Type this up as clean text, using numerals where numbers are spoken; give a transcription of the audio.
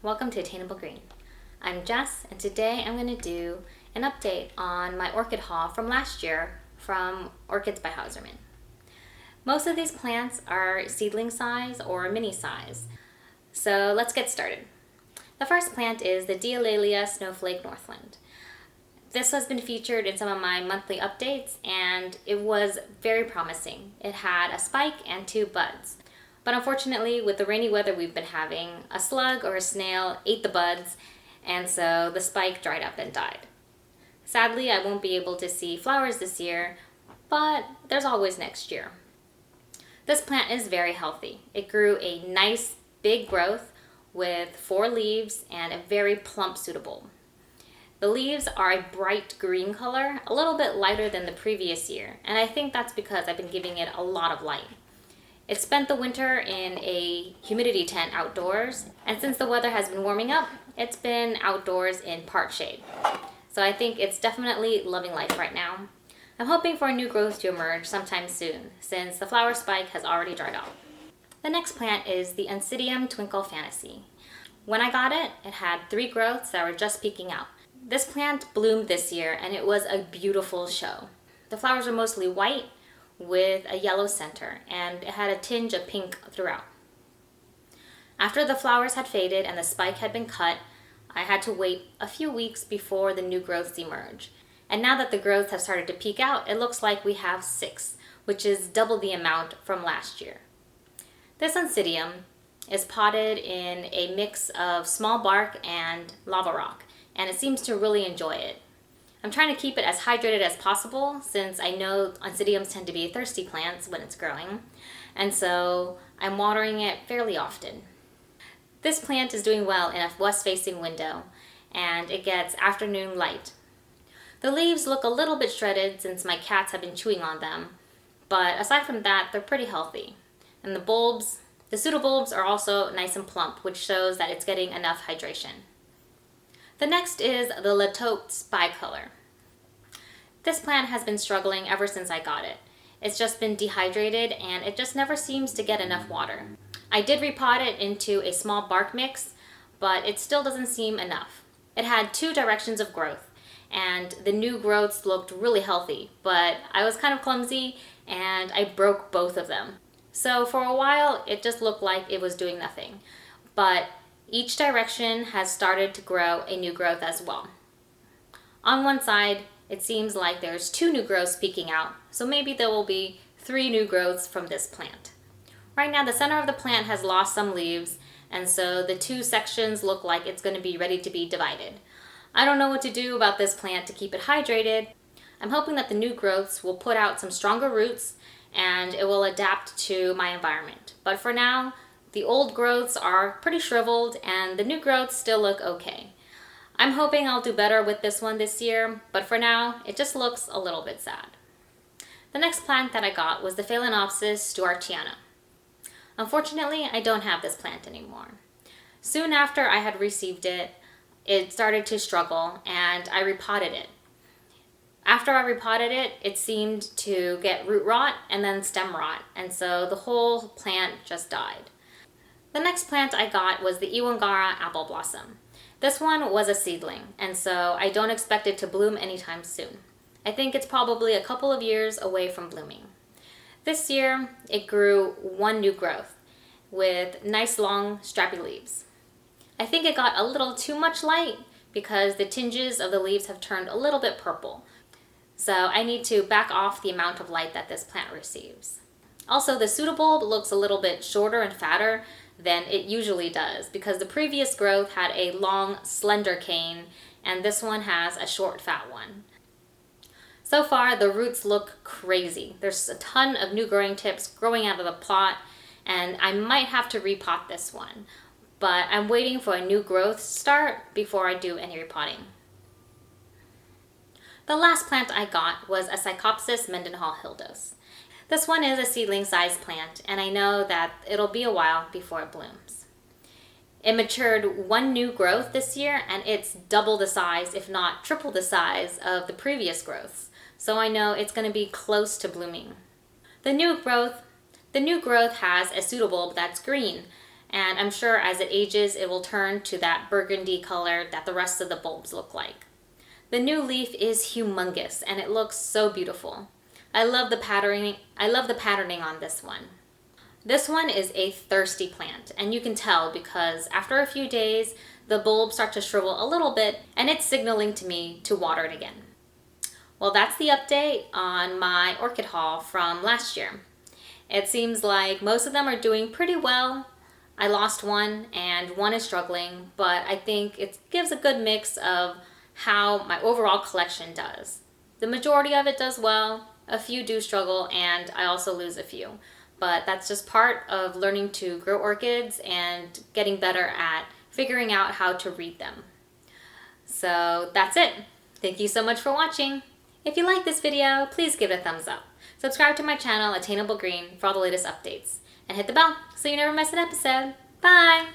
welcome to Attainable Green. I'm Jess, and today I'm going to do an update on my orchid haul from last year from Orchids by Hausermann. Most of these plants are seedling size or mini size, so let's get started. The first plant is the Dialaelia Snowflake Northland. This has been featured in some of my monthly updates, and it was very promising. It had a spike and 2 buds. But unfortunately, with the rainy weather we've been having, a slug or a snail ate the buds, and so the spike dried up and died. Sadly, I won't be able to see flowers this year, but there's always next year. This plant is very healthy. It grew a nice big growth with 4 leaves and a very plump pseudobulb. The leaves are a bright green color, a little bit lighter than the previous year, and I think that's because I've been giving it a lot of light. It spent the winter in a humidity tent outdoors, and since the weather has been warming up, it's been outdoors in part shade. So I think it's definitely loving life right now. I'm hoping for a new growth to emerge sometime soon, since the flower spike has already dried off. The next plant is the Oncidium Twinkle Fantasy. When I got it, it had 3 growths that were just peeking out. This plant bloomed this year, and it was a beautiful show. The flowers were mostly white, with a yellow center, and it had a tinge of pink throughout. After the flowers had faded and the spike had been cut, I had to wait a few weeks before the new growths emerge. And now that the growths have started to peek out, it looks like we have 6, which is double the amount from last year. This Oncidium is potted in a mix of small bark and lava rock, and it seems to really enjoy it. I'm trying to keep it as hydrated as possible, since I know Oncidiums tend to be thirsty plants when it's growing, and so I'm watering it fairly often. This plant is doing well in a west-facing window, and it gets afternoon light. The leaves look a little bit shredded since my cats have been chewing on them, but aside from that, they're pretty healthy. And the pseudobulbs are also nice and plump, which shows that it's getting enough hydration. The next is the Litotes Bicolor. This plant has been struggling ever since I got it. It's just been dehydrated, and it just never seems to get enough water. I did repot it into a small bark mix, but it still doesn't seem enough. It had 2 directions of growth, and the new growths looked really healthy, but I was kind of clumsy and I broke both of them. So for a while, it just looked like it was doing nothing. But each direction has started to grow a new growth as well. On one side, it seems like there's 2 new growths peeking out, so maybe there will be 3 new growths from this plant. Right now, the center of the plant has lost some leaves, and so the 2 sections look like it's going to be ready to be divided. I don't know what to do about this plant to keep it hydrated. I'm hoping that the new growths will put out some stronger roots and it will adapt to my environment. But for now, the old growths are pretty shriveled and the new growths still look okay. I'm hoping I'll do better with this one this year, but for now, it just looks a little bit sad. The next plant that I got was the Phalaenopsis Stuartiana. Unfortunately, I don't have this plant anymore. Soon after I had received it, it started to struggle and I repotted it. After I repotted it, it seemed to get root rot and then stem rot, and so the whole plant just died. The next plant I got was the Iwanagaara Appleblossom. This one was a seedling, and so I don't expect it to bloom anytime soon. I think it's probably a couple of years away from blooming. This year, it grew 1 new growth with nice long strappy leaves. I think it got a little too much light because the tinges of the leaves have turned a little bit purple. So I need to back off the amount of light that this plant receives. Also, the pseudobulb looks a little bit shorter and fatter than it usually does because the previous growth had a long, slender cane, and this one has a short, fat one. So far, the roots look crazy. There's a ton of new growing tips growing out of the plot, and I might have to repot this one. But I'm waiting for a new growth to start before I do any repotting. The last plant I got was a Psychopsis Mendenhall Hildos. This one is a seedling-sized plant, and I know that it'll be a while before it blooms. It matured 1 new growth this year, and it's double the size, if not triple the size, of the previous growths. So I know it's going to be close to blooming. The new growth has a pseudobulb that's green, And I'm sure as it ages, it will turn to that burgundy color that the rest of the bulbs look like. The new leaf is humongous and it looks so beautiful. I love the patterning on this one. This one is a thirsty plant, and you can tell because after a few days, the bulbs start to shrivel a little bit and it's signaling to me to water it again. Well, that's the update on my orchid haul from last year. It seems like most of them are doing pretty well. I lost one and one is struggling, but I think it gives a good mix of how my overall collection does. The majority of it does well, a few do struggle, and I also lose a few. But that's just part of learning to grow orchids and getting better at figuring out how to read them. So that's it. Thank you so much for watching. If you like this video, please give it a thumbs up. Subscribe to my channel, Attainable Green, for all the latest updates. And hit the bell so you never miss an episode. Bye!